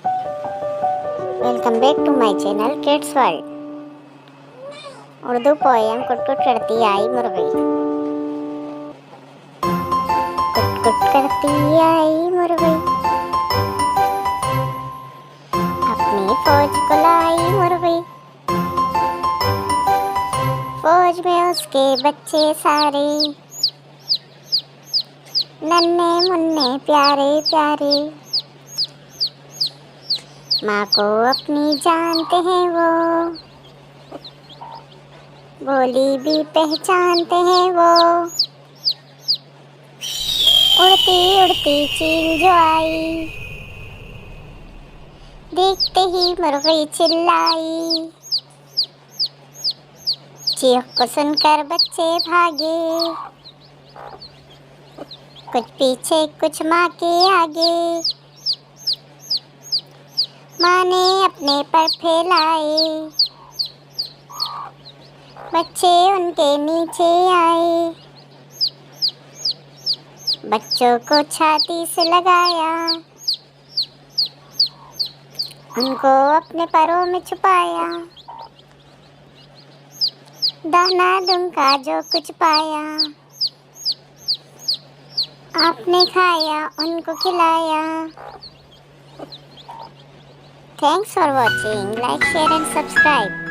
Welcome back to my channel kids world. Urdu poem कुट कुट करती आई मुर्गी। कुट कुट करती आई मुर्गी, अपनी फौज को लाई मुर्गी। फौज में उसके बच्चे सारे, नन्हे मुन्ने प्यारे प्यारे। माँ को अपनी जानते हैं वो, बोली भी पहचानते हैं वो। उड़ती उड़ती चील जो आई, देखते ही मुर्गी चिल्लाई। चीख को सुनकर बच्चे भागे, कुछ पीछे कुछ माँ के आगे। माँ ने अपने पर फैलाए, बच्चे उनके नीचे आए। बच्चों को छाती से लगाया, उनको अपने पैरों में छुपाया। दाना दूंगा जो कुछ पाया, आपने खाया उनको खिलाया। Thanks for watching. Like, share and subscribe.